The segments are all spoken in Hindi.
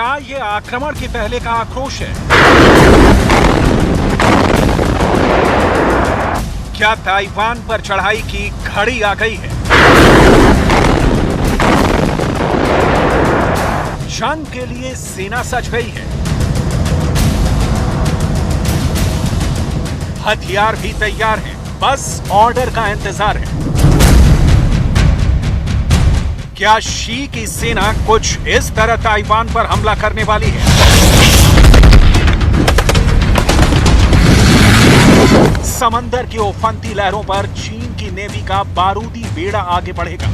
क्या ये आक्रमण के पहले का आक्रोश है? क्या ताइवान पर चढ़ाई की घड़ी आ गई है? जंग के लिए सेना सज गई है, हथियार भी तैयार हैं, बस ऑर्डर का इंतजार है। क्या शी की सेना कुछ इस तरह ताइवान पर हमला करने वाली है? समंदर की उफनती लहरों पर चीन की नेवी का बारूदी बेड़ा आगे बढ़ेगा।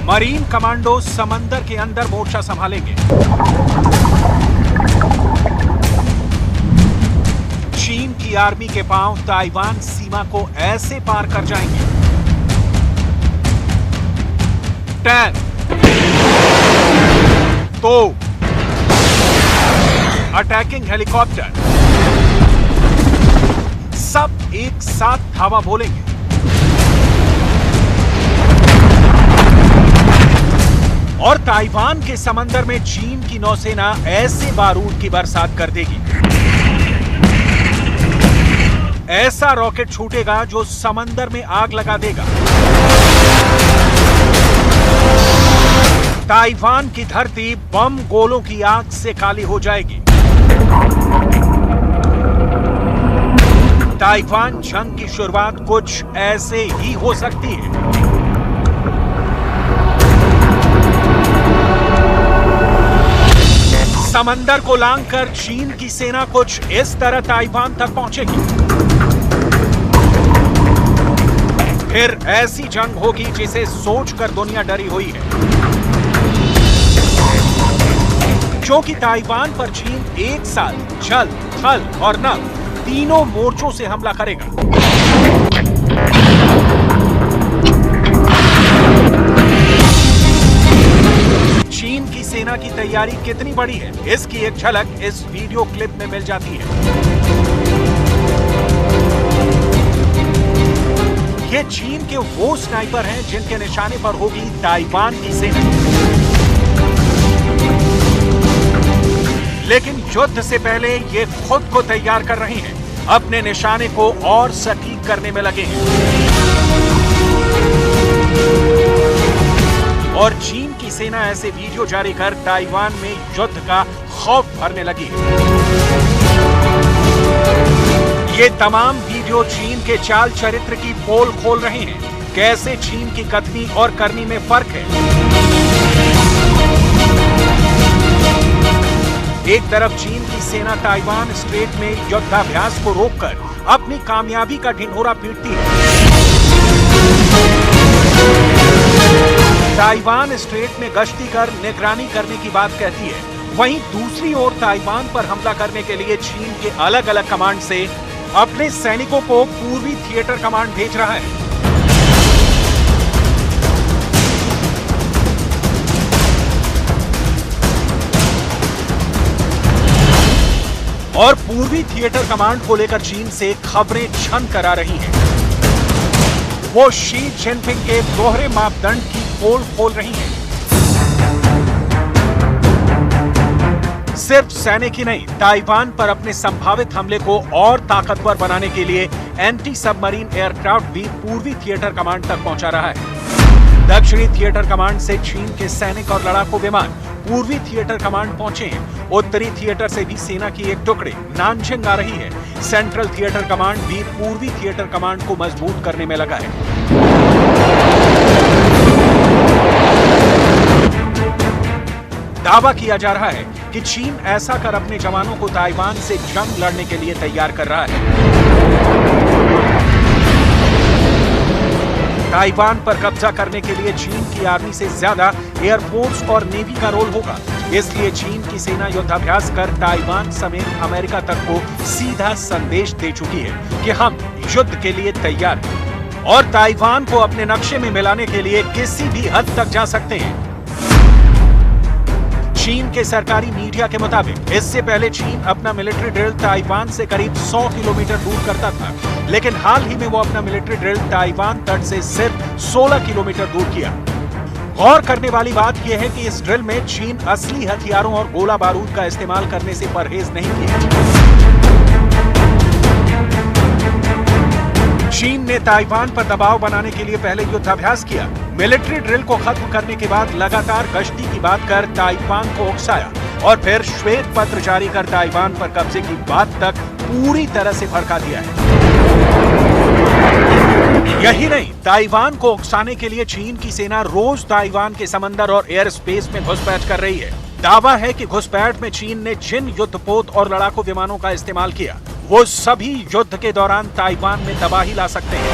मरीन कमांडो समंदर के अंदर मोर्चा संभालेंगे। चीन की आर्मी के पांव ताइवान सीमा को ऐसे पार कर जाएंगे। 10 तो अटैकिंग हेलीकॉप्टर सब एक साथ धावा बोलेंगे। और ताइवान के समंदर में चीन की नौसेना ऐसे बारूद की बरसात कर देगी, ऐसा रॉकेट छूटेगा जो समंदर में आग लगा देगा। ताइवान की धरती बम गोलों की आग से काली हो जाएगी। ताइवान जंग की शुरुआत कुछ ऐसे ही हो सकती है। समंदर को लांघकर चीन की सेना कुछ इस तरह ताइवान तक पहुंचेगी। फिर ऐसी जंग होगी जिसे सोचकर दुनिया डरी हुई है, क्योंकि ताइवान पर चीन एक साथ जल, थल और नभ तीनों मोर्चों से हमला करेगा। चीन की सेना की तैयारी कितनी बड़ी है, इसकी एक झलक इस वीडियो क्लिप में मिल जाती है। ये चीन के वो स्नाइपर हैं जिनके निशाने पर होगी ताइवान की सेना। लेकिन युद्ध से पहले ये खुद को तैयार कर रहे हैं, अपने निशाने को और सटीक करने में लगे हैं। और चीन की सेना ऐसे वीडियो जारी कर ताइवान में युद्ध का खौफ भरने लगी है। ये तमाम वीडियो चीन के चाल चरित्र की पोल खोल रहे हैं, कैसे चीन की कथनी और करनी में फर्क है। एक तरफ चीन की सेना ताइवान स्ट्रेट में युद्धाभ्यास को रोककर अपनी कामयाबी का ढिंढोरा पीटती है। ताइवान स्ट्रेट में गश्ती कर निगरानी करने की बात कहती है, वहीं दूसरी ओर ताइवान पर हमला करने के लिए चीन के अलग अलग कमांड से अपने सैनिकों को पूर्वी थिएटर कमांड भेज रहा है। और पूर्वी थिएटर कमांड को लेकर चीन से खबरें छन करा रही हैं। वो शी जिनपिंग के दोहरे मापदंड की पोल खोल रही हैं। सिर्फ सैनिक ही नहीं, ताइवान पर अपने संभावित हमले को और ताकतवर बनाने के लिए एंटी सबमरीन एयरक्राफ्ट भी पूर्वी थिएटर कमांड तक पहुंचा रहा है। दक्षिणी थिएटर कमांड से चीन के सैनिक और लड़ाकू विमान पूर्वी थिएटर कमांड पहुंचे हैं। उत्तरी थिएटर से भी सेना की एक टुकड़ी नानजिंग आ रही है। सेंट्रल थिएटर कमांड भी पूर्वी थिएटर कमांड को मजबूत करने में लगा है। दावा किया जा रहा है कि चीन ऐसा कर अपने जवानों को ताइवान से जंग लड़ने के लिए तैयार कर रहा है। ताइवान पर कब्जा करने के लिए चीन की आर्मी से ज्यादा एयरफोर्स और नेवी का रोल होगा। इसलिए चीन की सेना युद्धाभ्यास कर ताइवान समेत अमेरिका तक को सीधा संदेश दे चुकी है कि हम युद्ध के लिए तैयार हैं और ताइवान को अपने नक्शे में मिलाने के लिए किसी भी हद तक जा सकते हैं। चीन के सरकारी मीडिया के मुताबिक इससे पहले चीन अपना मिलिट्री ड्रिल ताइवान से करीब 100 किलोमीटर दूर करता था, लेकिन हाल ही में वो अपना मिलिट्री ड्रिल ताइवान तट से सिर्फ 16 किलोमीटर दूर किया। गौर करने वाली बात यह है कि इस ड्रिल में चीन असली हथियारों और गोला बारूद का इस्तेमाल करने से परहेज नहीं किया। चीन ने ताइवान पर दबाव बनाने के लिए पहले युद्धाभ्यास किया, मिलिट्री ड्रिल को खत्म करने के बाद लगातार गश्ती की बात कर ताइवान को उकसाया और फिर श्वेत पत्र जारी कर ताइवान पर कब्जे की बात तक पूरी तरह से भड़का दिया है। यही नहीं, ताइवान को उकसाने के लिए चीन की सेना रोज ताइवान के समंदर और एयर स्पेस में घुसपैठ कर रही है। दावा है कि घुसपैठ में चीन ने जिन युद्धपोत और लड़ाकू विमानों का इस्तेमाल किया, वो सभी युद्ध के दौरान ताइवान में तबाही ला सकते हैं।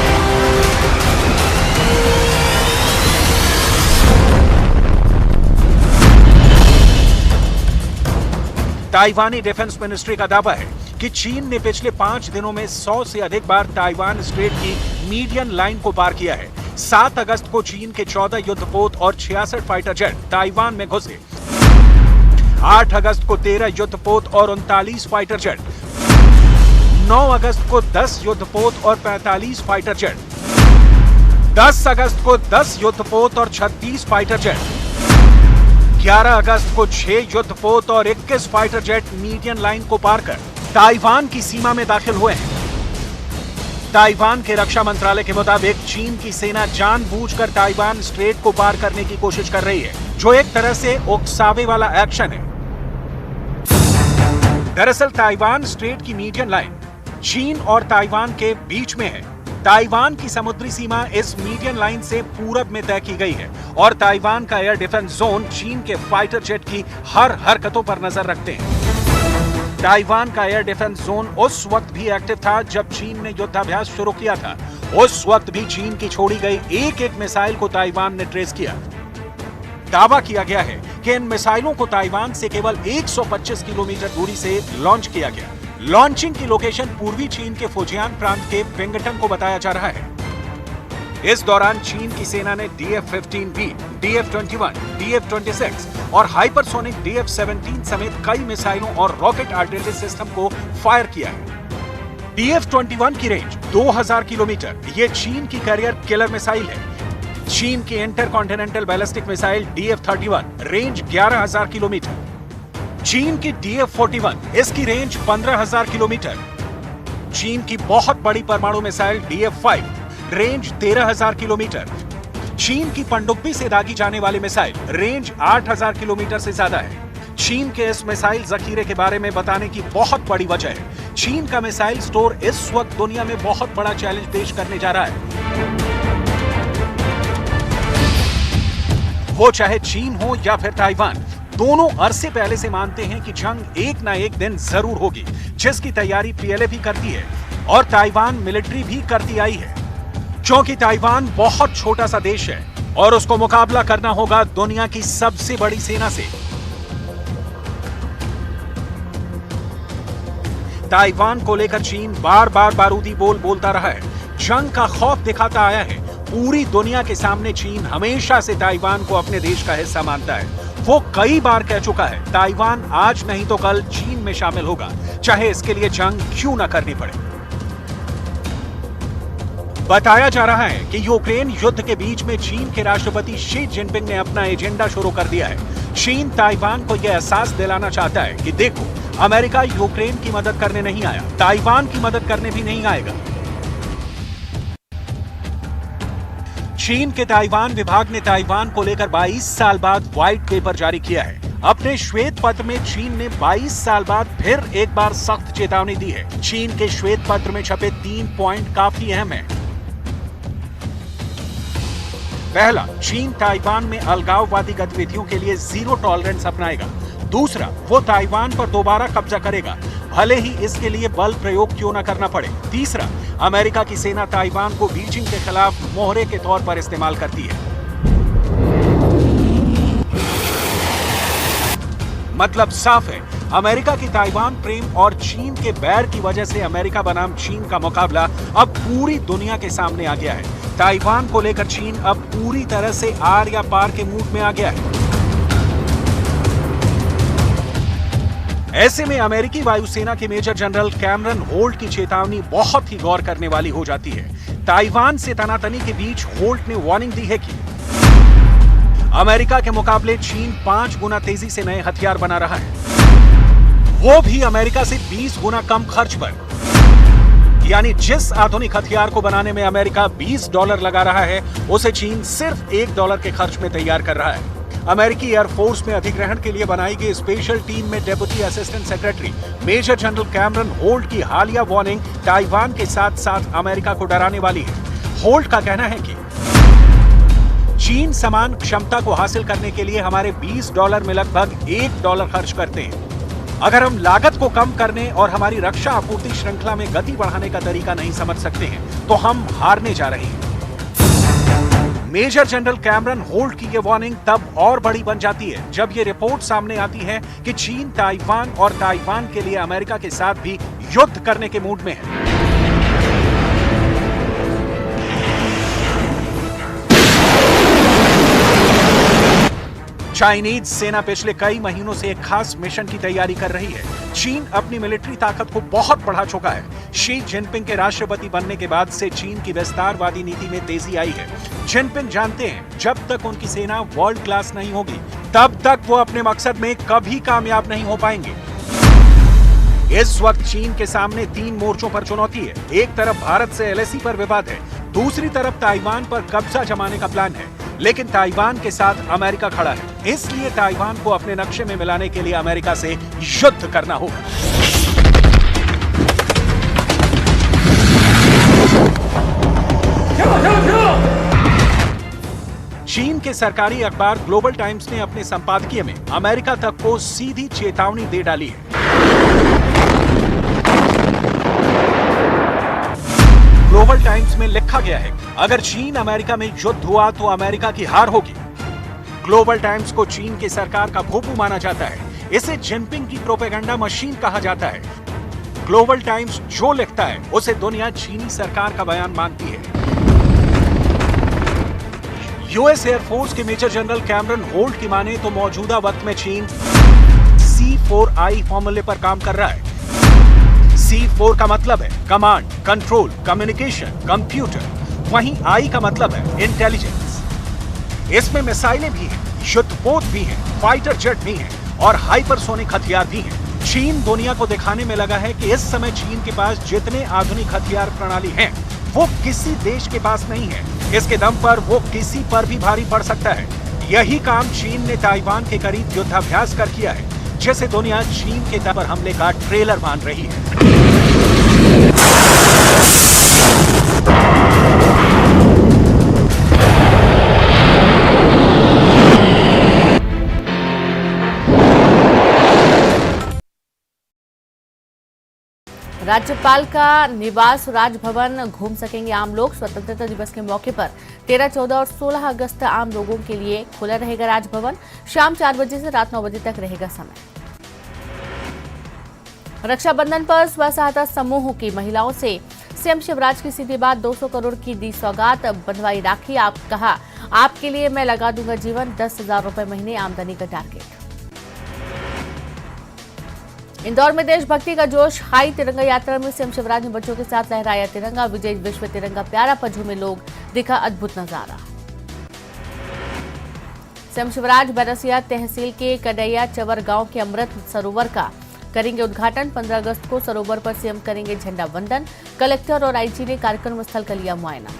ताइवानी डिफेंस मिनिस्ट्री का दावा है कि चीन ने पिछले 5 दिनों में 100 से अधिक बार ताइवान स्ट्रेट की मीडियन लाइन को पार किया है। 7 अगस्त को चीन के 14 युद्धपोत और 66 फाइटर जेट ताइवान में घुसे। 8 अगस्त को 13 युद्धपोत और 39 फाइटर जेट, 9 अगस्त को 10 युद्धपोत और 45 फाइटर जेट, 10 अगस्त को 10 युद्धपोत और 36 फाइटर जेट, 11 अगस्त को 6 युद्धपोत और 21 फाइटर जेट मीडियन लाइन को पार कर ताइवान की सीमा में दाखिल हुए हैं। ताइवान के रक्षा मंत्रालय के मुताबिक चीन की सेना जानबूझकर ताइवान स्ट्रेट को पार करने की कोशिश कर रही है, जो एक तरह से उकसावे वाला एक्शन है। दरअसल ताइवान स्ट्रेट की मीडियन लाइन चीन और ताइवान के बीच में है। ताइवान की समुद्री सीमा इस मीडियन लाइन से पूरब में तय की गई है और ताइवान का एयर डिफेंस जोन चीन के फाइटर जेट की हर हरकतों पर नजर रखते हैं। ताइवान का एयर डिफेंस जोन उस वक्त भी एक्टिव था जब चीन ने युद्धाभ्यास शुरू किया था। उस वक्त भी चीन की छोड़ी गई एक-एक मिसाइल को ताइवान ने ट्रेस किया। दावा किया गया है कि इन मिसाइलों को ताइवान से केवल 125 किलोमीटर दूरी से लॉन्च किया गया। लॉन्चिंग की लोकेशन पूर्वी चीन के फुजियान प्रांत के पिंगटन को बताया जा रहा है। इस दौरान चीन की सेना ने DF-15B, DF-21, DF-26 और हाइपरसोनिक DF-17 समेत कई मिसाइलों और रॉकेट आर्टिलरी सिस्टम को फायर किया है। DF-21 की रेंज 2000 किलोमीटर, ये चीन की कैरियर किलर मिसाइल है। चीन की intercontinental ballistic missile DF-31 range 11000 kilometre. चीन की DF-41 इसकी रेंज 15000 किलोमीटर। चीन की बहुत बड़ी परमाणु मिसाइल DF-5 रेंज 13000 किलोमीटर। चीन की पनडुब्बी से दागी जाने वाली मिसाइल रेंज 8000 किलोमीटर से ज्यादा है। चीन के इस मिसाइल जखीरे के बारे में बताने की बहुत बड़ी वजह है। चीन का मिसाइल स्टोर इस वक्त दुनिया में बहुत बड़ा चैलेंज पेश करने जा रहा है। वो चाहे चीन हो या फिर ताइवान, दोनों अरसे पहले से मानते हैं कि जंग एक ना एक दिन जरूर होगी, जिसकी तैयारी PLA भी करती है और ताइवान मिलिट्री भी करती आई है। क्योंकि ताइवान बहुत छोटा सा देश है और उसको मुकाबला करना होगा दुनिया की सबसे बड़ी सेना से। ताइवान को लेकर चीन बार बार बारूदी बोल बोलता रहा है, जंग का खौफ दिखाता आया है। पूरी दुनिया के सामने चीन हमेशा से ताइवान को अपने देश का हिस्सा मानता है। वो कई बार कह चुका है, ताइवान आज नहीं तो कल चीन में शामिल होगा, चाहे इसके लिए जंग क्यों न करनी पड़े। बताया जा रहा है कि यूक्रेन युद्ध के बीच में चीन के राष्ट्रपति शी जिनपिंग ने अपना एजेंडा शुरू कर दिया है। चीन ताइवान को यह एहसास दिलाना चाहता है कि देखो, अमेरिका यूक्रेन की मदद करने नहीं आया, ताइवान की मदद करने भी नहीं आएगा। चीन के ताइवान विभाग ने ताइवान को लेकर 22 साल बाद व्हाइट पेपर जारी किया है। अपने श्वेत पत्र में चीन ने 22 साल बाद फिर एक बार सख्त चेतावनी दी है। चीन के श्वेत पत्र में छपे 3 पॉइंट काफी अहम हैं। पहला, चीन ताइवान में अलगाववादी गतिविधियों के लिए जीरो टॉलरेंस अपनाएगा। दूसरा, वो ताइवान पर दोबारा कब्जा करेगा, भले ही इसके लिए बल प्रयोग क्यों न करना पड़े। तीसरा, अमेरिका की सेना ताइवान को बीजिंग के खिलाफ मोहरे के तौर पर इस्तेमाल करती है। मतलब साफ है, अमेरिका की ताइवान प्रेम और चीन के बैर की वजह से अमेरिका बनाम चीन का मुकाबला अब पूरी दुनिया के सामने आ गया है। ताइवान को लेकर चीन अब पूरी तरह से आर या पार के मूड में आ गया है। ऐसे में अमेरिकी वायुसेना के मेजर जनरल कैमरन होल्ट की चेतावनी बहुत ही गौर करने वाली हो जाती है। ताइवान से तनातनी के बीच होल्ट ने वार्निंग दी है कि अमेरिका के मुकाबले चीन 5 गुना तेजी से नए हथियार बना रहा है, वो भी अमेरिका से 20 गुना कम खर्च पर। यानी जिस आधुनिक हथियार को बनाने में अमेरिका $20 लगा रहा है, उसे चीन सिर्फ $1 के खर्च में तैयार कर रहा है। अमेरिकी एयरफोर्स में अधिग्रहण के लिए बनाई गई स्पेशल टीम में deputy assistant secretary major general Cameron Holt की हालिया वार्निंग ताइवान के साथ साथ अमेरिका को डराने वाली है। होल्ट का कहना है कि चीन समान क्षमता को हासिल करने के लिए हमारे $20 में लगभग $1 खर्च करते हैं। अगर हम लागत को कम करने और हमारी रक्षा आपूर्ति श्रृंखला में गति बढ़ाने का तरीका नहीं समझ सकते हैं, तो हम हारने जा रहे हैं। मेजर जनरल कैमरन होल्ट की ये वार्निंग तब और बड़ी बन जाती है जब ये रिपोर्ट सामने आती है कि चीन ताइवान और ताइवान के लिए अमेरिका के साथ भी युद्ध करने के मूड में है। चाइनीज सेना पिछले कई महीनों से एक खास मिशन की तैयारी कर रही है। चीन अपनी मिलिट्री ताकत को बहुत बढ़ा चुका है। शी जिनपिंग के राष्ट्रपति बनने के बाद से चीन की विस्तारवादी नीति में तेजी आई है। जिनपिंग जानते हैं जब तक उनकी सेना वर्ल्ड क्लास नहीं होगी, तब तक वो अपने मकसद में कभी कामयाब नहीं हो पाएंगे। इस वक्त चीन के सामने 3 मोर्चों पर चुनौती है। एक तरफ भारत से LAC पर विवाद है, दूसरी तरफ ताइवान पर कब्जा जमाने का प्लान है, लेकिन ताइवान के साथ अमेरिका खड़ा है। इसलिए ताइवान को अपने नक्शे में मिलाने के लिए अमेरिका से युद्ध करना होगा। चीन के सरकारी अखबार ग्लोबल टाइम्स ने अपने संपादकीय में अमेरिका तक को सीधी चेतावनी दे डाली है। ग्लोबल टाइम्स में लिखा गया है, अगर चीन अमेरिका में युद्ध हुआ तो अमेरिका की हार होगी। ग्लोबल टाइम्स को चीन की सरकार का भोपू माना जाता है। इसे जिनपिंग की प्रोपेगेंडा मशीन कहा जाता है। ग्लोबल टाइम्स जो लिखता है उसे दुनिया चीनी सरकार का बयान मानती है। यूएस एयरफोर्स के मेजर जनरल कैमरन होल्ट की माने तो मौजूदा वक्त में चीन C4I फॉर्मूले पर काम कर रहा है। C4 का मतलब है कमांड, कंट्रोल, कम्युनिकेशन, कंप्यूटर। वहीं I का मतलब है इंटेलिजेंस। इसमें मिसाइलें भी हैं, युद्धपोत भी हैं, फाइटर जेट भी हैं और हाइपरसोनिक हथियार भी हैं। चीन दुनिया को दिखाने में लगा है कि इस समय चीन के पास जितने आधुनिक हथियार प्रणाली हैं, वो किसी देश के पास नहीं है। इसके दम पर वो किसी पर भी भारी पड़ सकता है। यही काम चीन ने ताइवान के करीब युद्धाभ्यास कर किया है, जिसे दुनिया चीन के दम पर हमले का ट्रेलर मान रही है। राज्यपाल का निवास राजभवन घूम सकेंगे आम लोग। स्वतंत्रता दिवस के मौके पर 13, 14 और 16 अगस्त आम लोगों के लिए खुला रहेगा राजभवन। शाम 4 बजे से रात 9 बजे तक रहेगा समय। रक्षाबंधन पर स्व सहायता समूहों की महिलाओं से सीएम शिवराज की सीधी बात, 200 करोड़ की दी सौगात, बंधवाई राखी। आप कहा आपके लिए मैं लगा दूंगा जीवन, 10,000 रुपए महीने आमदनी का टारगेट। इंदौर में देशभक्ति का जोश हाई। तिरंगा यात्रा में सीएम शिवराज ने बच्चों के साथ लहराया तिरंगा। विजय विश्व तिरंगा प्यारा पर झूमे लोग, दिखा अद्भुत नजारा। सीएम शिवराज बैरसिया तहसील के कड़ैया चवर गांव के अमृत सरोवर का करेंगे उद्घाटन। 15 अगस्त को सरोवर पर सीएम करेंगे झंडा वंदन। कलेक्टर और आईजी ने कार्यक्रम स्थल का लिया मुआयना।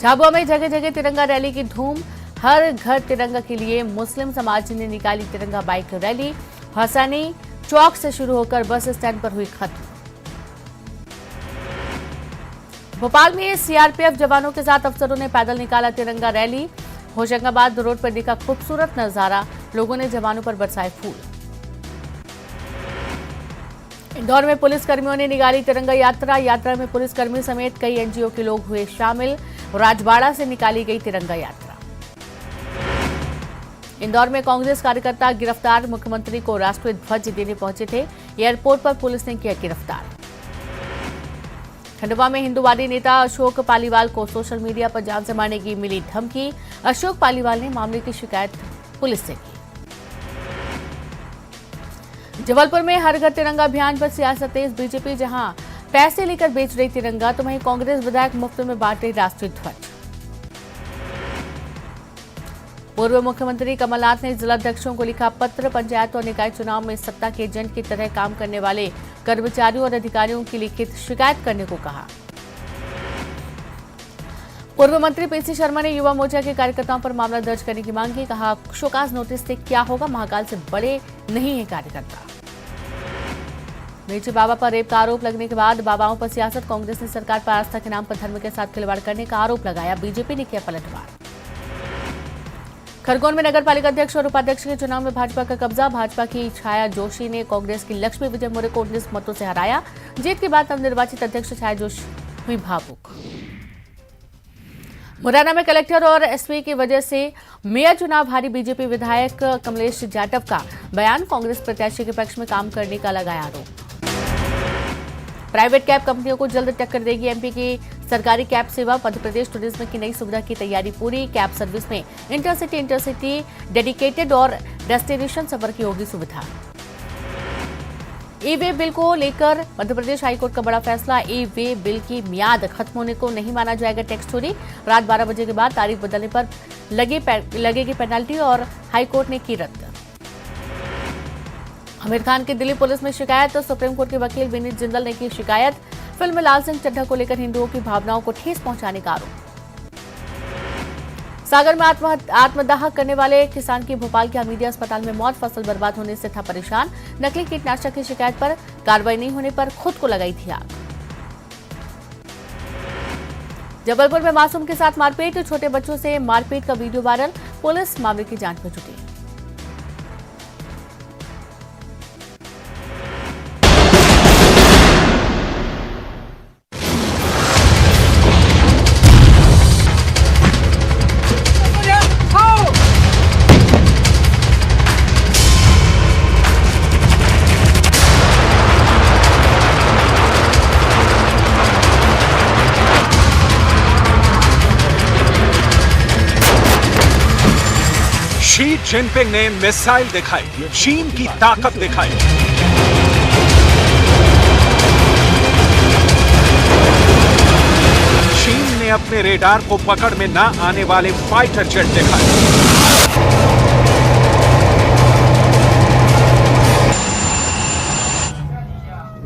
झाबुआ में जगह जगह तिरंगा रैली की धूम। हर घर तिरंगा के लिए मुस्लिम समाज ने निकाली तिरंगा बाइक रैली। हसानी चौक से शुरू होकर बस स्टैंड पर हुई खत्म। भोपाल में सीआरपीएफ जवानों के साथ अफसरों ने पैदल निकाला तिरंगा रैली। होशंगाबाद रोड पर दिखा खूबसूरत नजारा, लोगों ने जवानों पर बरसाए फूल। इंदौर में पुलिसकर्मियों ने निकाली तिरंगा यात्रा। यात्रा में पुलिसकर्मी समेत कई एनजीओ के लोग हुए शामिल। राजबाड़ा से निकाली गई तिरंगा यात्रा। इंदौर में कांग्रेस कार्यकर्ता गिरफ्तार। मुख्यमंत्री को राष्ट्रीय ध्वज देने पहुंचे थे। एयरपोर्ट पर पुलिस ने किया गिरफ्तार। खंडवा में हिंदूवादी नेता अशोक पालीवाल को सोशल मीडिया पर जान से मारने की मिली धमकी। अशोक पालीवाल ने मामले की शिकायत पुलिस से की। जबलपुर में हर घर तिरंगा अभियान पर सियासत तेज। बीजेपी जहां पैसे लेकर बेच रही तिरंगा, तो वहीं कांग्रेस विधायक मुफ्त में बांट रही राष्ट्रीय ध्वज। पूर्व मुख्यमंत्री कमलनाथ ने जिलाध्यक्षों को लिखा पत्र। पंचायत और निकाय चुनाव में सत्ता के एजेंट की तरह काम करने वाले कर्मचारियों और अधिकारियों की लिखित शिकायत करने को कहा। पूर्व मंत्री पीसी शर्मा ने युवा मोर्चा के कार्यकर्ताओं पर मामला दर्ज करने की मांग की। कहा, शोकाज नोटिस से क्या होगा, महाकाल से बड़े नहीं है कार्यकर्ता। मेची बाबा पर रेप का आरोप लगने के बाद बाबाओं पर सियासत। कांग्रेस ने सरकार पर आस्था के नाम पर धर्म के साथ खिलवाड़ करने का आरोप लगाया। बीजेपी ने किया पलटवार। खरगोन में नगर पालिका अध्यक्ष और उपाध्यक्ष के चुनाव में भाजपा का कब्जा। भाजपा की छाया जोशी ने कांग्रेस की लक्ष्मी विजय मौर्य को 19 मतों से हराया। जीत के बाद नवनिर्वाचित अध्यक्ष छाया जोशी हुई भावुक। मुरैना में कलेक्टर और एसपी की वजह से मेयर चुनाव हारी बीजेपी विधायक कमलेश जाटव का बयान। कांग्रेस प्रत्याशी के पक्ष में काम करने का लगाया आरोप। प्राइवेट कैब कंपनियों को जल्द टक्कर देगी एमपी की सरकारी कैब सेवा। मध्य प्रदेश टूरिज्म की नई सुविधा की तैयारी पूरी। कैब सर्विस में इंटरसिटी डेडिकेटेड और डेस्टिनेशन सफर की होगी सुविधा। ई वे बिल को लेकर मध्य प्रदेश हाईकोर्ट का बड़ा फैसला। ई वे बिल की मियाद खत्म होने को नहीं माना जाएगा टैक्स चोरी। रात 12 बजे के बाद तारीख बदलने पर लगेगी पेनल्टी और हाईकोर्ट ने की रद्द। आमिर खान की दिल्ली पुलिस में शिकायत। सुप्रीम कोर्ट के वकील विनीत जिंदल ने की शिकायत। फिल्म में लाल सिंह चड्ढा को लेकर हिंदुओं की भावनाओं को ठेस पहुंचाने का आरोप। सागर में आत्मदाह करने वाले किसान की भोपाल के हमीदिया अस्पताल में मौत। फसल बर्बाद होने से था परेशान। नकली कीटनाशक की शिकायत पर कार्रवाई नहीं होने पर खुद को लगाई थी आग। जबलपुर में मासूम के साथ मारपीट। छोटे बच्चों से मारपीट का वीडियो वायरल। पुलिस मामले की जांच में जुटी। शी जिनपिंग ने मिसाइल दिखाई, चीन की ताकत दिखाई। चीन ने अपने रेडार को पकड़ में न आने वाले फाइटर जेट दिखाए।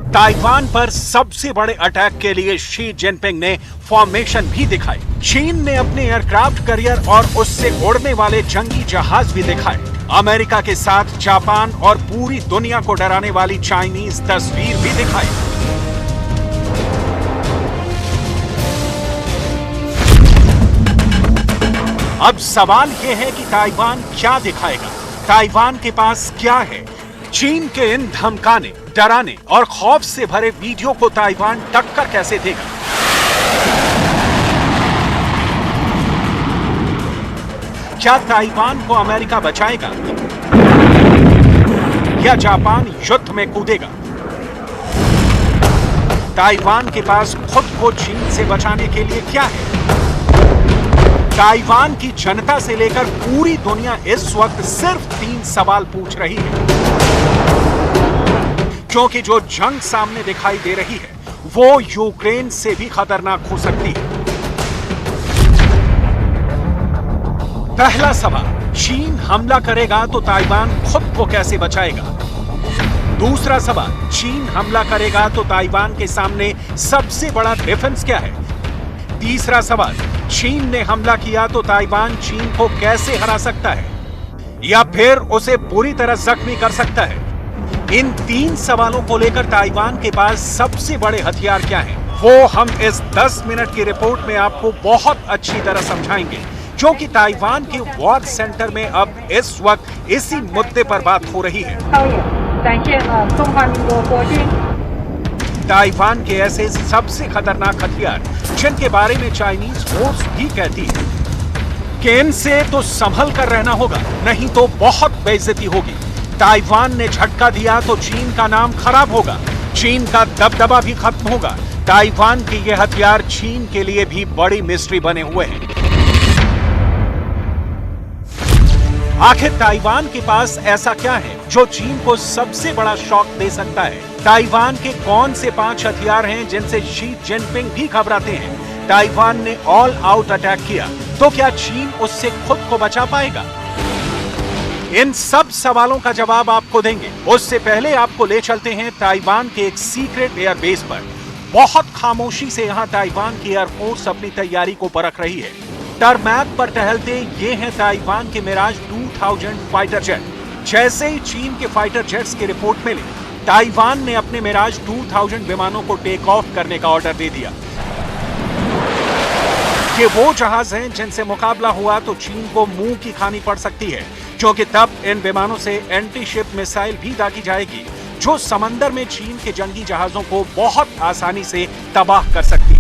ताइवान पर सबसे बड़े अटैक के लिए शी जिनपिंग ने फॉर्मेशन भी दिखाई। चीन ने अपने एयरक्राफ्ट कैरियर और उससे उड़ने वाले जंगी जहाज भी दिखाए। अमेरिका के साथ जापान और पूरी दुनिया को डराने वाली चाइनीज तस्वीर भी दिखाई। अब सवाल यह है कि ताइवान क्या दिखाएगा, ताइवान के पास क्या है। चीन के इन धमकाने, डराने और खौफ से भरे वीडियो को ताइवान टक्कर कैसे देगा? क्या ताइवान को अमेरिका बचाएगा या जापान युद्ध में कूदेगा? ताइवान के पास खुद को चीन से बचाने के लिए क्या है? ताइवान की जनता से लेकर पूरी दुनिया इस वक्त सिर्फ 3 सवाल पूछ रही है, क्योंकि जो जंग सामने दिखाई दे रही है वो यूक्रेन से भी खतरनाक हो सकती है। पहला सवाल, चीन हमला करेगा तो ताइवान खुद को कैसे बचाएगा? दूसरा सवाल, चीन हमला करेगा तो ताइवान के सामने सबसे बड़ा डिफेंस क्या है? तीसरा सवाल, चीन ने हमला किया तो ताइवान चीन को कैसे हरा सकता है या फिर उसे पूरी तरह जख्मी कर सकता है? इन 3 सवालों को लेकर ताइवान के पास सबसे बड़े हथियार क्या हैं, वो हम इस 10 मिनट की रिपोर्ट में आपको बहुत अच्छी तरह समझाएंगे, क्योंकि ताइवान के वॉर सेंटर में अब इस वक्त इसी मुद्दे पर बात हो रही है। ताइवान के ऐसे सबसे खतरनाक हथियार जिनके बारे में चाइनीज फोर्स भी कहती है कि इनसे तो संभल कर रहना होगा, नहीं तो बहुत बेइज्जती होगी। ताइवान ने झटका दिया तो चीन का नाम खराब होगा, चीन का दबदबा भी खत्म होगा। ताइवान के ये हथियार चीन के लिए भी बड़ी मिस्ट्री बने हुए हैं। आखिर ताइवान के पास ऐसा क्या है जो चीन को सबसे बड़ा शॉक दे सकता है? ताइवान के कौन से 5 हथियार हैं जिनसे शी जिनपिंग भी घबराते हैं? ताइवान ने ऑल आउट अटैक किया तो क्या चीन उससे खुद को बचा पाएगा? इन सब सवालों का जवाब आपको देंगे। उससे पहले आपको ले चलते हैं ताइवान के एक सीक्रेट एयरबेस पर। बहुत खामोशी से यहाँ ताइवान की एयरफोर्स अपनी तैयारी को परख रही है। टरमैक पर टहलते ये हैं ताइवान के मिराज 2000 फाइटर जेट। जैसे ही चीन के फाइटर जेट्स की रिपोर्ट मिली, ताइवान ने अपने मिराज 2000 विमानों को टेक ऑफ करने का ऑर्डर दे दिया। ये वो जहाज हैं जिनसे मुकाबला हुआ तो चीन को मुंह की खानी पड़ सकती है, क्योंकि तब इन विमानों से एंटी शिप मिसाइल भी दागी जाएगी, जो समंदर में चीन के जंगी जहाजों को बहुत आसानी से तबाह कर सकती है।